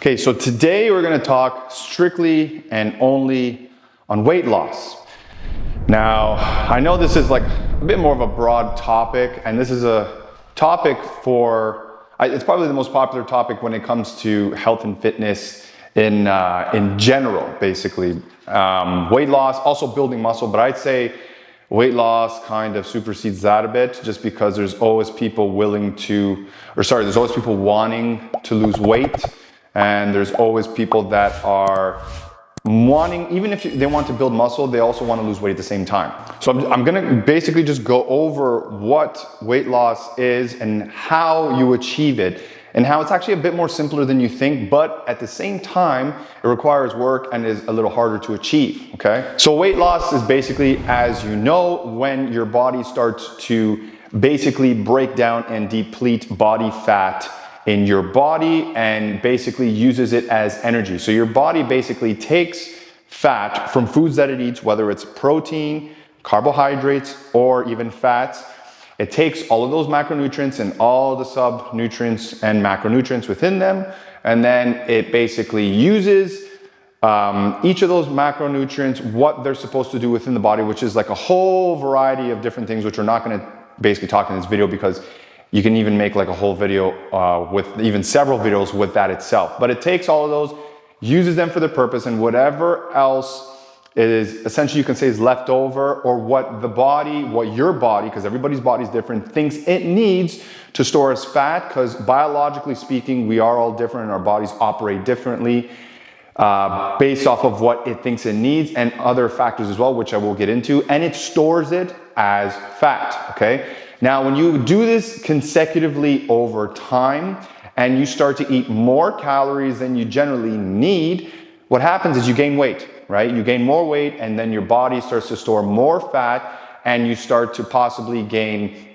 Okay, so today we're going to talk strictly and only on weight loss. Now, I know this is like a bit more of a broad topic, and this is a topic it's probably the most popular topic when it comes to health and fitness in general, basically. Weight loss, also building muscle, but I'd say weight loss kind of supersedes that a bit, just because there's always people wanting to lose weight. And there's always people that are wanting, even if they want to build muscle, they also want to lose weight at the same time. So I'm going to basically just go over what weight loss is and how you achieve it, and how it's actually a bit more simpler than you think, but at the same time, it requires work and is a little harder to achieve, okay? So weight loss is basically, as you know, when your body starts to basically break down and deplete body fat in your body and basically uses it as energy. So your body basically takes fat from foods that it eats, whether it's protein, carbohydrates, or even fats. It takes all of those macronutrients and all the sub-nutrients and macronutrients within them, and then it basically uses each of those macronutrients, what they're supposed to do within the body, which is like a whole variety of different things, which we're not going to basically talk in this video, because you can even make like a whole video with even several videos with that itself. But it takes all of those, uses them for the purpose, and whatever else is essentially, you can say, is left over, or what your body, because everybody's body is different, thinks it needs to store as fat, because biologically speaking, we are all different and our bodies operate differently based off of what it thinks it needs and other factors as well, which I will get into, and it stores it as fat, okay? Now, when you do this consecutively over time and you start to eat more calories than you generally need, what happens is you gain weight, right? You gain more weight, and then your body starts to store more fat, and you start to possibly gain,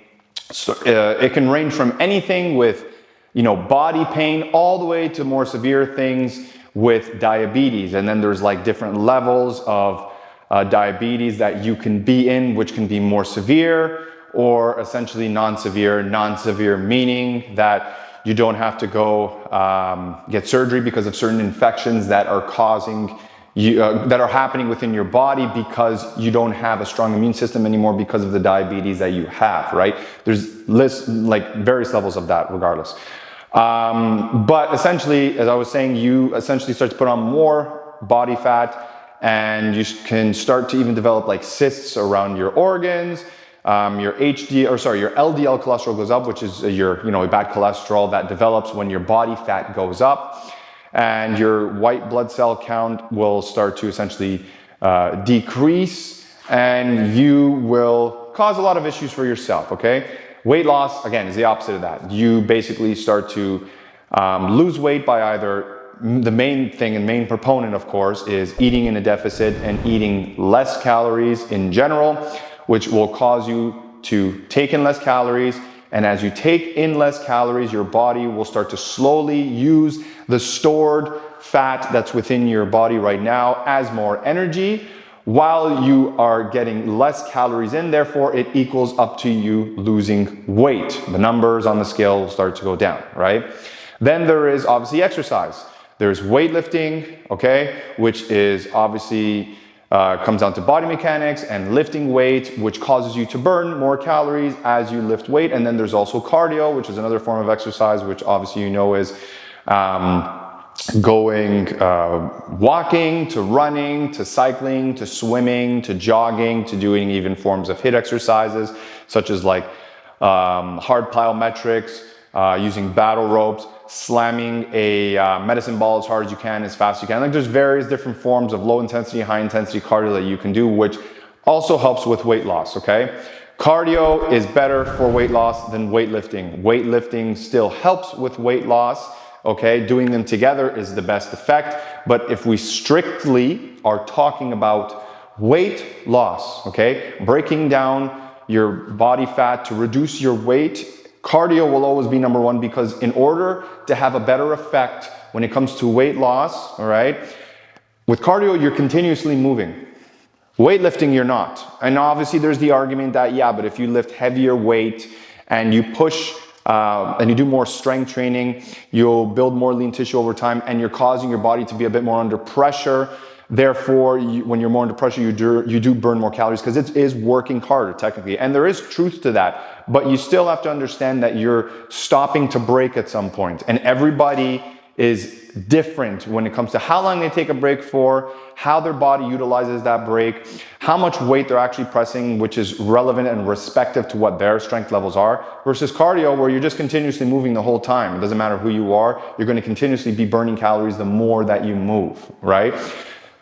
it can range from anything with, body pain, all the way to more severe things with diabetes. And then there's like different levels of diabetes that you can be in, which can be more severe, or essentially non-severe. Non-severe meaning that you don't have to go get surgery because of certain infections that are that are happening within your body because you don't have a strong immune system anymore because of the diabetes that you have, right? There's various levels of that regardless. But essentially, as I was saying, you essentially start to put on more body fat, and you can start to even develop like cysts around your organs. Your LDL cholesterol goes up, which is your bad cholesterol that develops when your body fat goes up, and your white blood cell count will start to essentially decrease, and you will cause a lot of issues for yourself, okay? Weight loss, again, is the opposite of that. You basically start to lose weight by either, the main thing and main proponent, of course, is eating in a deficit and eating less calories in general, which will cause you to take in less calories. And as you take in less calories, your body will start to slowly use the stored fat that's within your body right now as more energy, while you are getting less calories in. Therefore, it equals up to you losing weight. The numbers on the scale will start to go down, right? Then there is obviously exercise. There's weightlifting, okay, which is obviously comes down to body mechanics and lifting weight, which causes you to burn more calories as you lift weight. And then there's also cardio, which is another form of exercise, which obviously is walking to running to cycling to swimming to jogging to doing even forms of HIIT exercises, such as like hard plyometrics, using battle ropes, slamming a medicine ball as hard as you can, as fast as you can. Like, there's various different forms of low intensity, high intensity cardio that you can do, which also helps with weight loss, okay? Cardio is better for weight loss than weightlifting. Weightlifting still helps with weight loss, okay? Doing them together is the best effect. But if we strictly are talking about weight loss, okay? Breaking down your body fat to reduce your weight, cardio will always be number one, because in order to have a better effect when it comes to weight loss, all right, with cardio, you're continuously moving. Weightlifting, you're not. And obviously there's the argument that, yeah, but if you lift heavier weight and you push and you do more strength training, you'll build more lean tissue over time, and you're causing your body to be a bit more under pressure. Therefore, when you're more under pressure, you do burn more calories because it is working harder technically. And there is truth to that, but you still have to understand that you're stopping to break at some point. And everybody is different when it comes to how long they take a break for, how their body utilizes that break, how much weight they're actually pressing, which is relevant and respective to what their strength levels are, versus cardio where you're just continuously moving the whole time. It doesn't matter who you are, you're going to continuously be burning calories the more that you move, right?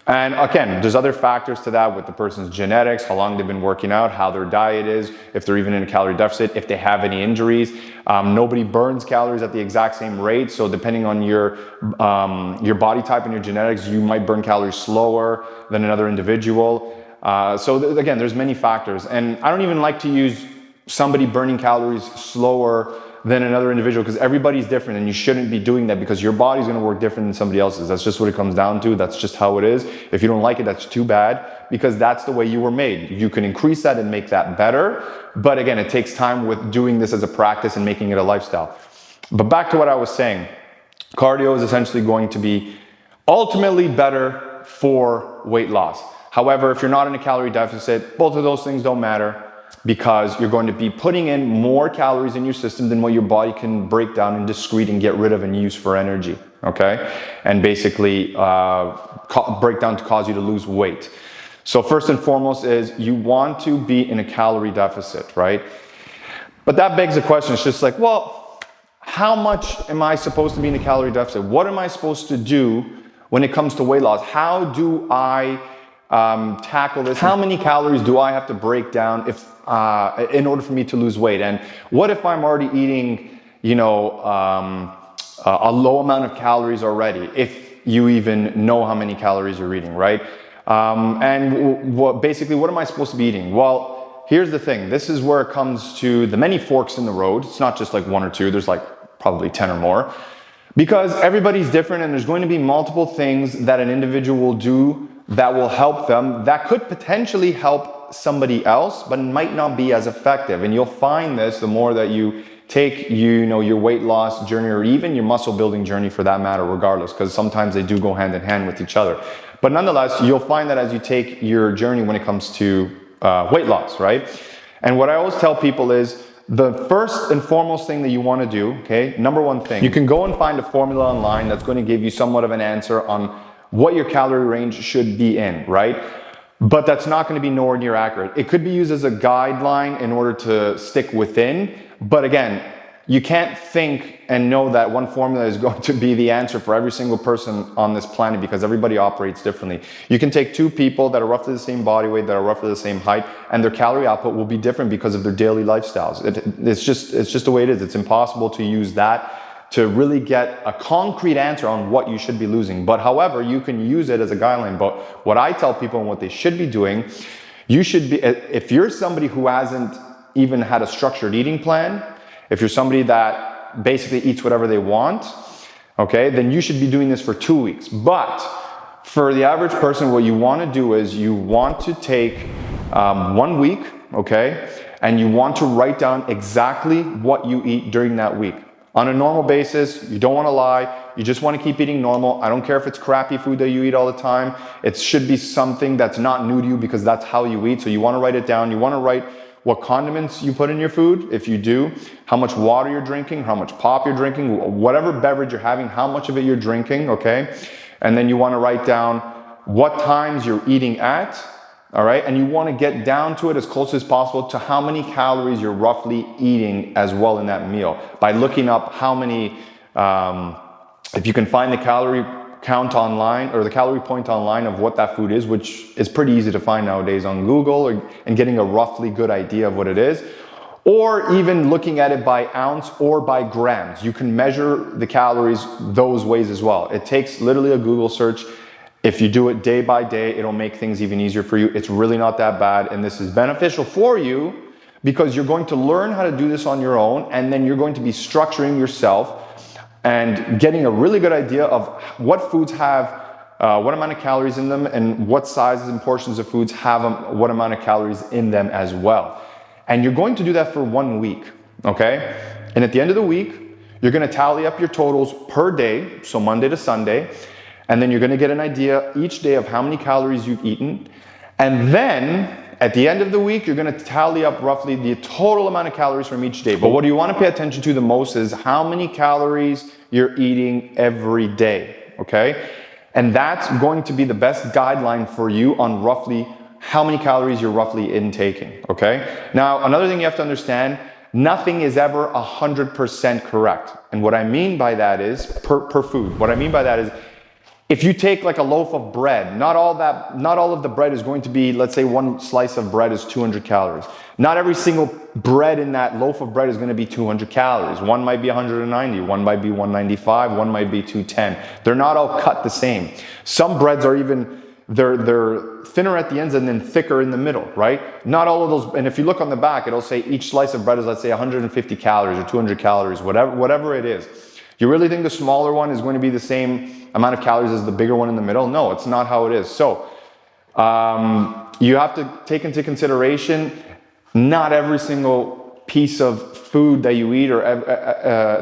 And again, there's other factors to that with the person's genetics, how long they've been working out, how their diet is, if they're even in a calorie deficit, if they have any injuries. Nobody burns calories at the exact same rate. So depending on your body type and your genetics, you might burn calories slower than another individual. Again, there's many factors. And I don't even like to use somebody burning calories slower than another individual because everybody's different, and you shouldn't be doing that because your body's going to work different than somebody else's. That's just what it comes down to. That's just how it is. If you don't like it, that's too bad because that's the way you were made. You can increase that and make that better. But again, it takes time with doing this as a practice and making it a lifestyle. But back to what I was saying, cardio is essentially going to be ultimately better for weight loss. However, if you're not in a calorie deficit, both of those things don't matter, because you're going to be putting in more calories in your system than what your body can break down and excrete and get rid of and use for energy, okay? And basically break down to cause you to lose weight. So first and foremost is you want to be in a calorie deficit, right? But that begs the question, it's just like, well, how much am I supposed to be in a calorie deficit? What am I supposed to do when it comes to weight loss? How do I tackle this? How many calories do I have to break down in order for me to lose weight? And what if I'm already eating, a low amount of calories already, if you even know how many calories you're eating, right? Basically, what am I supposed to be eating? Well, here's the thing. This is where it comes to the many forks in the road. It's not just like one or two. There's like probably 10 or more, because everybody's different and there's going to be multiple things that an individual will do that will help them, that could potentially help somebody else, but might not be as effective. And you'll find this the more that you take, your weight loss journey, or even your muscle building journey for that matter, regardless, because sometimes they do go hand in hand with each other. But nonetheless, you'll find that as you take your journey when it comes to weight loss, right? And what I always tell people is the first and foremost thing that you want to do, okay, number one thing, you can go and find a formula online that's going to give you somewhat of an answer on what your calorie range should be in, right? But that's not going to be nowhere near accurate. It could be used as a guideline in order to stick within. But again, you can't think and know that one formula is going to be the answer for every single person on this planet, because everybody operates differently. You can take two people that are roughly the same body weight, that are roughly the same height, and their calorie output will be different because of their daily lifestyles. It's just the way it is. It's impossible to use that to really get a concrete answer on what you should be losing. But however, you can use it as a guideline. But what I tell people and what they should be doing, you should be, if you're somebody who hasn't even had a structured eating plan, if you're somebody that basically eats whatever they want, okay, then you should be doing this for 2 weeks. But for the average person, what you want to do is you want to take 1 week, okay, and you want to write down exactly what you eat during that week. On a normal basis, you don't want to lie, you just want to keep eating normal. I don't care if it's crappy food that you eat all the time. It should be something that's not new to you, because that's how you eat. So you want to write it down. You want to write what condiments you put in your food, if you do, how much water you're drinking, how much pop you're drinking, whatever beverage you're having, how much of it you're drinking, okay? And then you want to write down what times you're eating at, all right? And you want to get down to it as close as possible to how many calories you're roughly eating as well in that meal, by looking up how many, if you can find the calorie count online, or the calorie point online of what that food is, which is pretty easy to find nowadays on Google, and getting a roughly good idea of what it is, or even looking at it by ounce or by grams. You can measure the calories those ways as well. It takes literally a Google search. If you do it day by day, it'll make things even easier for you. It's really not that bad, and this is beneficial for you because you're going to learn how to do this on your own, and then you're going to be structuring yourself and getting a really good idea of what foods have what amount of calories in them, and what sizes and portions of foods have what amount of calories in them as well. And you're going to do that for 1 week, okay? And at the end of the week, you're gonna tally up your totals per day, so Monday to Sunday, and then you're gonna get an idea each day of how many calories you've eaten. And then at the end of the week, you're gonna tally up roughly the total amount of calories from each day. But what you wanna pay attention to the most is how many calories you're eating every day, okay? And that's going to be the best guideline for you on roughly how many calories you're roughly intaking, okay? Now, another thing you have to understand, nothing is ever 100% correct. And what I mean by that is, per food, what I mean by that is, if you take like a loaf of bread, not all of the bread is going to be, let's say one slice of bread is 200 calories. Not every single bread in that loaf of bread is going to be 200 calories. One might be 190, one might be 195, one might be 210. They're not all cut the same. Some breads are even, they're thinner at the ends and then thicker in the middle, right? Not all of those, and if you look on the back, it'll say each slice of bread is, let's say, 150 calories or 200 calories, whatever it is. You really think the smaller one is going to be the same amount of calories as the bigger one in the middle? No, it's not how it is. So you have to take into consideration not every single piece of food that you eat or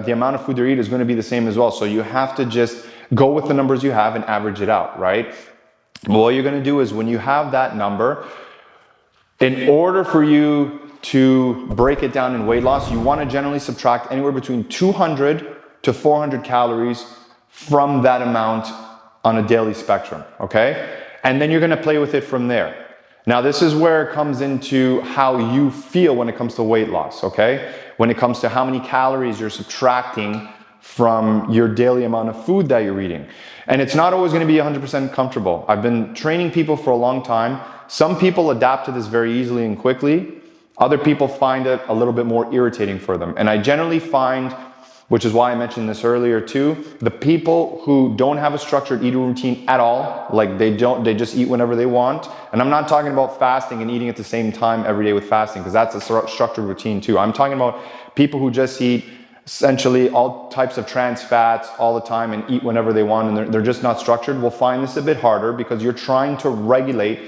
the amount of food you eat is going to be the same as well. So you have to just go with the numbers you have and average it out, right? What you're going to do is when you have that number, in order for you to break it down in weight loss, you want to generally subtract anywhere between 200 to 400 calories from that amount on a daily spectrum, okay? And then you're gonna play with it from there. Now, this is where it comes into how you feel when it comes to weight loss, okay? When it comes to how many calories you're subtracting from your daily amount of food that you're eating. And it's not always gonna be 100% comfortable. I've been training people for a long time. Some people adapt to this very easily and quickly. Other people find it a little bit more irritating for them. And I generally find, which is why I mentioned this earlier too, the people who don't have a structured eating routine at all, like they just eat whenever they want. And I'm not talking about fasting and eating at the same time every day with fasting, because that's a structured routine too. I'm talking about people who just eat essentially all types of trans fats all the time and eat whenever they want, and they're just not structured. Will find this a bit harder because you're trying to regulate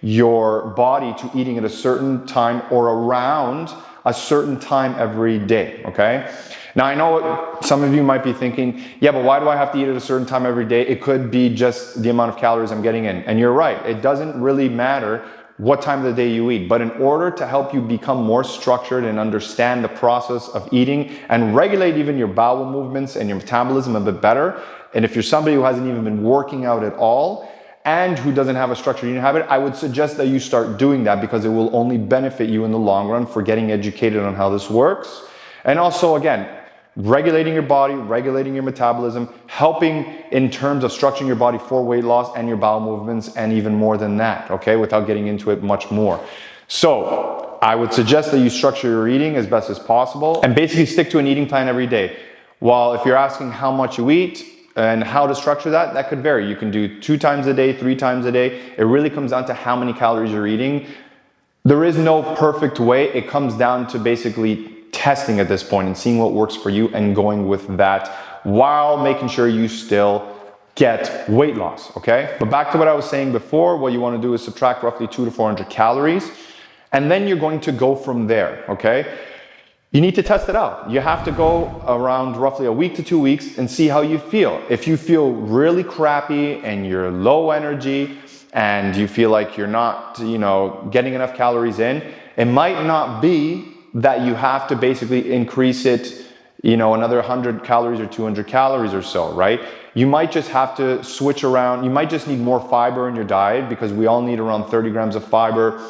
your body to eating at a certain time or around a certain time every day, okay? Now, I know what some of you might be thinking, yeah, but why do I have to eat at a certain time every day? It could be just the amount of calories I'm getting in. And you're right, it doesn't really matter what time of the day you eat. But in order to help you become more structured and understand the process of eating and regulate even your bowel movements and your metabolism a bit better, and if you're somebody who hasn't even been working out at all and who doesn't have a structured eating habit, I would suggest that you start doing that, because it will only benefit you in the long run for getting educated on how this works. And also, again, regulating your body, regulating your metabolism, helping in terms of structuring your body for weight loss and your bowel movements, and even more than that, okay, without getting into it much more. So I would suggest that you structure your eating as best as possible and basically stick to an eating plan every day. While if you're asking how much you eat and how to structure that, that could vary. You can do 2 times a day, 3 times a day. It really comes down to how many calories you're eating. There is no perfect way. It comes down to basically testing at this point and seeing what works for you and going with that while making sure you still get weight loss, okay? But back to what I was saying before, what you want to do is subtract roughly 200 to 400 calories, and then you're going to go from there, okay? You need to test it out. You have to go around roughly a week to 2 weeks and see how you feel. If you feel really crappy and you're low energy and you feel like you're not, getting enough calories in, it might not be that you have to basically increase it, another 100 calories or 200 calories or so, right? You might just have to switch around. You might just need more fiber in your diet, because we all need around 30 grams of fiber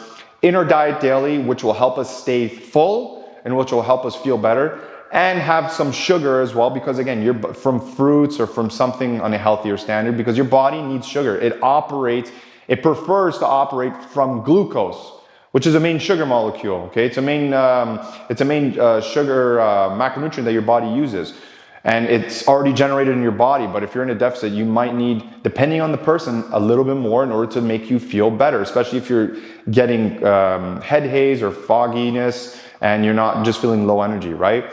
in our diet daily, which will help us stay full and which will help us feel better, and have some sugar as well, because again, you're from fruits or from something on a healthier standard, because your body needs sugar. It prefers to operate from glucose, which is a main sugar molecule, okay? It's a main sugar macronutrient that your body uses. And it's already generated in your body, but if you're in a deficit, you might need, depending on the person, a little bit more in order to make you feel better, especially if you're getting head haze or fogginess and you're not just feeling low energy, right?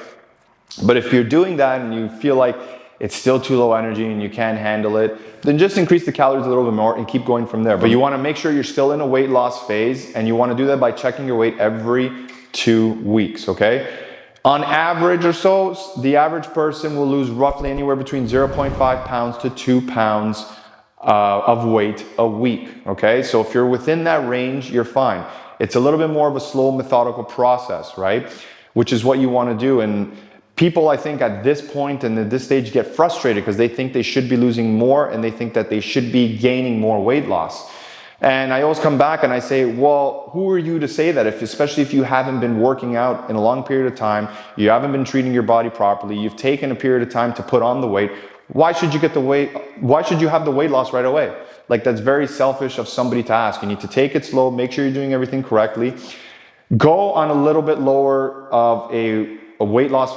But if you're doing that and you feel like it's still too low energy and you can't handle it, then just increase the calories a little bit more and keep going from there. But you want to make sure you're still in a weight loss phase, and you want to do that by checking your weight every 2 weeks, okay? On average or so, the average person will lose roughly anywhere between 0.5 pounds to 2 pounds of weight a week, okay? So if you're within that range, you're fine. It's a little bit more of a slow, methodical process, right? Which is what you want to do. And people, I think, at this point and at this stage get frustrated because they think they should be losing more and they think that they should be gaining more weight loss. And I always come back and I say, well, who are you to say that? Especially if you haven't been working out in a long period of time, you haven't been treating your body properly, you've taken a period of time to put on the weight, why should you get the weight? Why should you have the weight loss right away? Like, that's very selfish of somebody to ask. You need to take it slow, make sure you're doing everything correctly. Go on a little bit lower of a weight loss,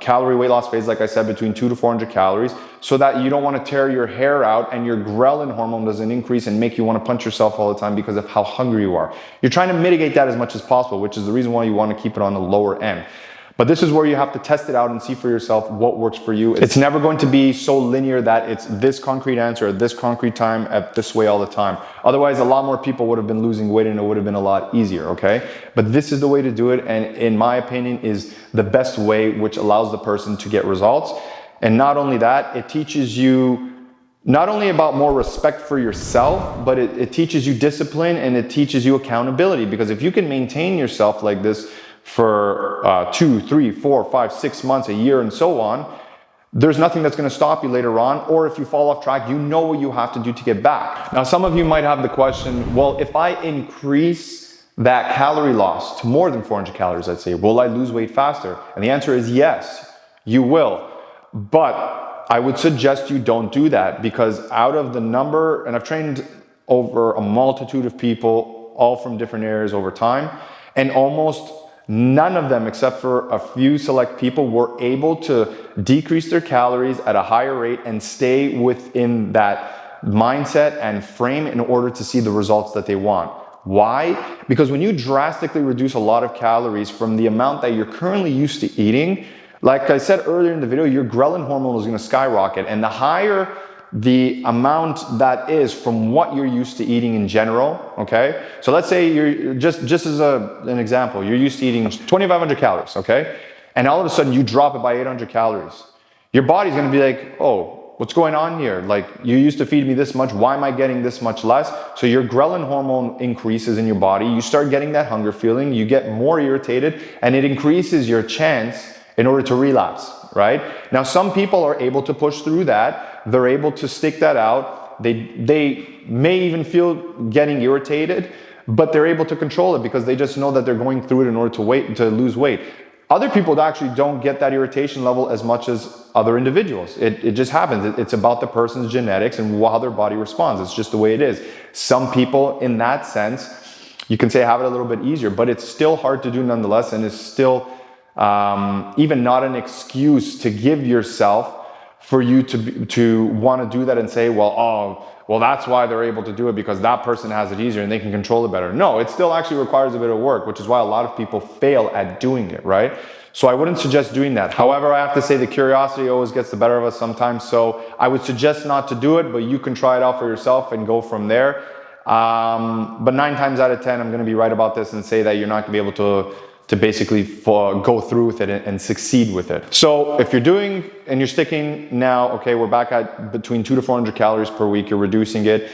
calorie weight loss phase, like I said, between 200 to 400 calories, so that you don't want to tear your hair out and your ghrelin hormone doesn't increase and make you want to punch yourself all the time because of how hungry you are. You're trying to mitigate that as much as possible, which is the reason why you want to keep it on the lower end. But this is where you have to test it out and see for yourself what works for you. It's never going to be so linear that it's this concrete answer at this concrete time at this way all the time. Otherwise, a lot more people would have been losing weight and it would have been a lot easier, okay? But this is the way to do it, and in my opinion is the best way, which allows the person to get results. And not only that, it teaches you not only about more respect for yourself, but it teaches you discipline and it teaches you accountability. Because if you can maintain yourself like this for 2, 3, 4, 5, 6 months, a year, and so on, there's nothing that's going to stop you later on. Or if you fall off track, you know what you have to do to get back. Now, some of you might have the question, well, if I increase that calorie loss to more than 400 calories, let's say, will I lose weight faster? And the answer is yes, you will. But I would suggest you don't do that, because out of the number, and I've trained over a multitude of people, all from different areas over time, and almost none of them, except for a few select people, were able to decrease their calories at a higher rate and stay within that mindset and frame in order to see the results that they want. Why? Because when you drastically reduce a lot of calories from the amount that you're currently used to eating, like I said earlier in the video, your ghrelin hormone is going to skyrocket. And the higher the amount that is from what you're used to eating in general, okay? So let's say you're just as an example, you're used to eating 2,500 calories, okay? And all of a sudden you drop it by 800 calories. Your body's gonna be like, oh, what's going on here? Like, you used to feed me this much, why am I getting this much less? So your ghrelin hormone increases in your body, you start getting that hunger feeling, you get more irritated, and it increases your chance in order to relapse, right? Now, some people are able to push through that. They're able to stick that out. They may even feel getting irritated, but they're able to control it because they just know that they're going through it in order to lose weight. Other people actually don't get that irritation level as much as other individuals. It just happens. It's about the person's genetics and how their body responds. It's just the way it is. Some people, in that sense, you can say have it a little bit easier, but it's still hard to do nonetheless, and it's still even not an excuse to give yourself for you to want to do that and say, well, that's why they're able to do it, because that person has it easier and they can control it better. No, it still actually requires a bit of work, which is why a lot of people fail at doing it, right? So I wouldn't suggest doing that. However, I have to say the curiosity always gets the better of us sometimes. So I would suggest not to do it, but you can try it out for yourself and go from there. But 9 times out of 10, I'm going to be right about this and say that you're not going to be able to basically go through with it and succeed with it. So if you're doing and you're sticking now, okay, we're back at between 200 to 400 calories per week, you're reducing it,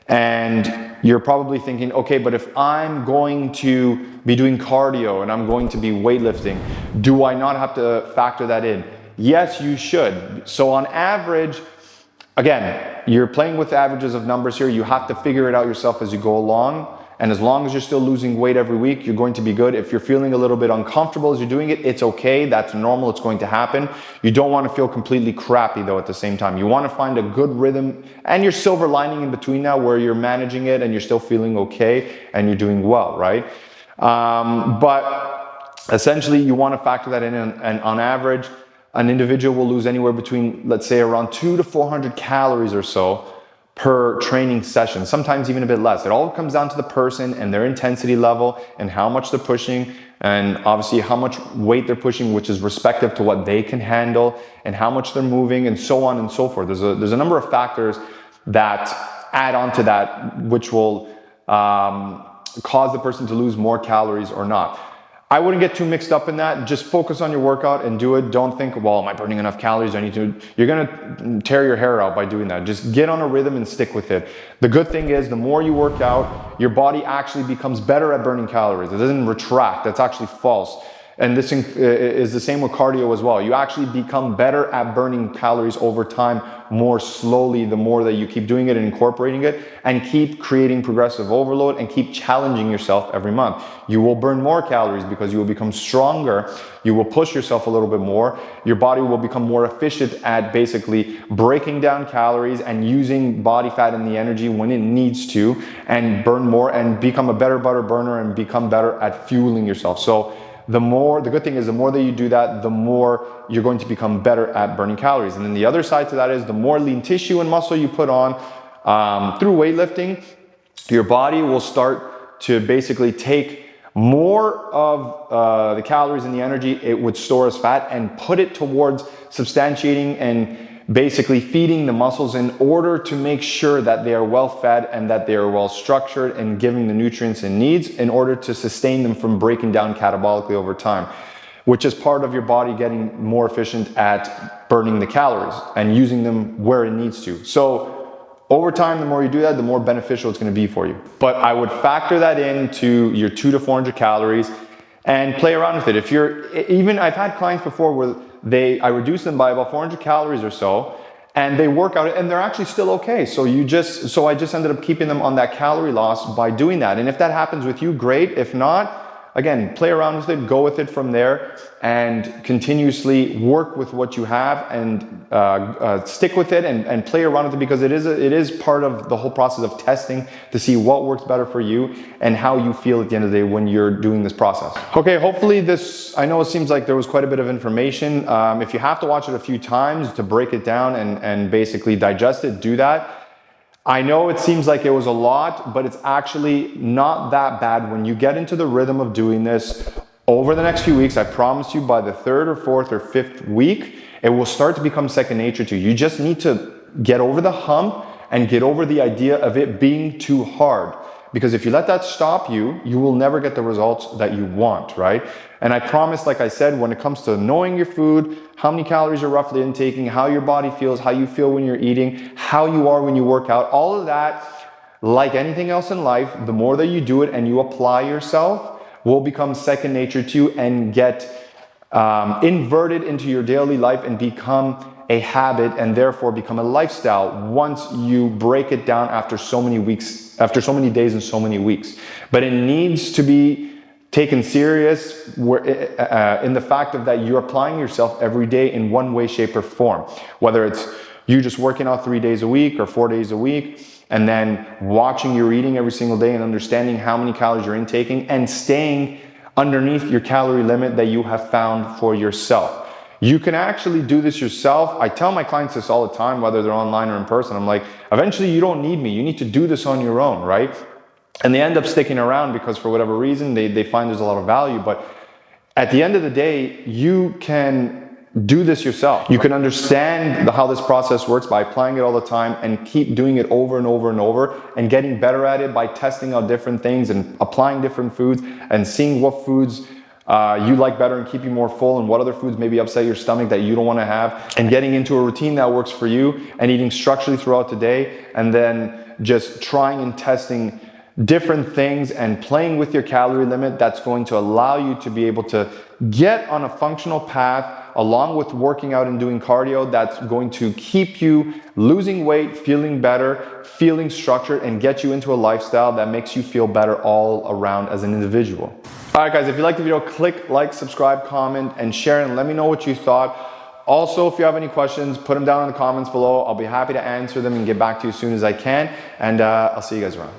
and you're probably thinking, okay, but if I'm going to be doing cardio and I'm going to be weightlifting, do I not have to factor that in? Yes, you should. So on average, again, you're playing with averages of numbers here. You have to figure it out yourself as you go along. And as long as you're still losing weight every week, you're going to be good. If you're feeling a little bit uncomfortable as you're doing it, it's okay. That's normal. It's going to happen. You don't want to feel completely crappy though at the same time. You want to find a good rhythm and your silver lining in between now where you're managing it and you're still feeling okay and you're doing well, right? But essentially you want to factor that in, and on average, an individual will lose anywhere between, let's say, around 200 to 400 calories or so per training session, sometimes even a bit less. It all comes down to the person and their intensity level and how much they're pushing, and obviously how much weight they're pushing, which is respective to what they can handle, and how much they're moving, and so on and so forth. There's a number of factors that add on to that, which will cause the person to lose more calories or not. I wouldn't get too mixed up in that. Just focus on your workout and do it. Don't think, well, am I burning enough calories? You're gonna tear your hair out by doing that. Just get on a rhythm and stick with it. The good thing is the more you work out, your body actually becomes better at burning calories. It doesn't retract. That's actually false. And this is the same with cardio as well. You actually become better at burning calories over time, more slowly, the more that you keep doing it and incorporating it, and keep creating progressive overload and keep challenging yourself every month. You will burn more calories because you will become stronger. You will push yourself a little bit more. Your body will become more efficient at basically breaking down calories and using body fat and the energy when it needs to, and burn more and become a better burner and become better at fueling yourself. So the good thing is the more that you do that, the more you're going to become better at burning calories. And then the other side to that is the more lean tissue and muscle you put on through weightlifting, your body will start to basically take more of the calories and the energy it would store as fat and put it towards substantiating and basically feeding the muscles in order to make sure that they are well fed and that they are well structured and giving the nutrients it needs in order to sustain them from breaking down catabolically over time, which is part of your body getting more efficient at burning the calories and using them where it needs to. So over time, the more you do that, the more beneficial it's going to be for you. But I would factor that into your 200 to 400 calories and play around with it. I've had clients before where I reduce them by about 400 calories or so, and they work out and they're actually still okay. So I just ended up keeping them on that calorie loss by doing that. And if that happens with you, great. If not, again, play around with it, go with it from there, and continuously work with what you have and stick with it and play around with it, because it is part of the whole process of testing to see what works better for you and how you feel at the end of the day when you're doing this process. Okay, hopefully I know it seems like there was quite a bit of information. If you have to watch it a few times to break it down and basically digest it, do that. I know it seems like it was a lot, but it's actually not that bad when you get into the rhythm of doing this. Over the next few weeks, I promise you, by the 3rd or 4th or 5th week, it will start to become second nature to you. You just need to get over the hump and get over the idea of it being too hard. Because if you let that stop you, you will never get the results that you want, right? And I promise, like I said, when it comes to knowing your food, how many calories you're roughly intaking, how your body feels, how you feel when you're eating, how you are when you work out, all of that, like anything else in life, the more that you do it and you apply yourself, will become second nature to you and get inverted into your daily life and become a habit, and therefore become a lifestyle once you break it down after so many weeks, after so many days and so many weeks. But it needs to be taken serious in the fact of that you're applying yourself every day in one way, shape, or form. Whether it's you just working out 3 days a week or 4 days a week, and then watching your eating every single day and understanding how many calories you're intaking and staying underneath your calorie limit that you have found for yourself. You can actually do this yourself. I tell my clients this all the time, whether they're online or in person. I'm like, eventually you don't need me. You need to do this on your own, right? And they end up sticking around because for whatever reason, they find there's a lot of value. But at the end of the day, you can do this yourself. You can understand how this process works by applying it all the time and keep doing it over and over and over and getting better at it by testing out different things and applying different foods and seeing what foods you like better and keep you more full, and what other foods maybe upset your stomach that you don't want to have, and getting into a routine that works for you and eating structurally throughout the day, and then just trying and testing different things and playing with your calorie limit. That's going to allow you to be able to get on a functional path along with working out and doing cardio that's going to keep you losing weight, feeling better, feeling structured, and get you into a lifestyle that makes you feel better all around as an individual. All right, guys, if you liked the video, click like, subscribe, comment, and share, and let me know what you thought. Also, if you have any questions, put them down in the comments below. I'll be happy to answer them and get back to you as soon as I can, and I'll see you guys around.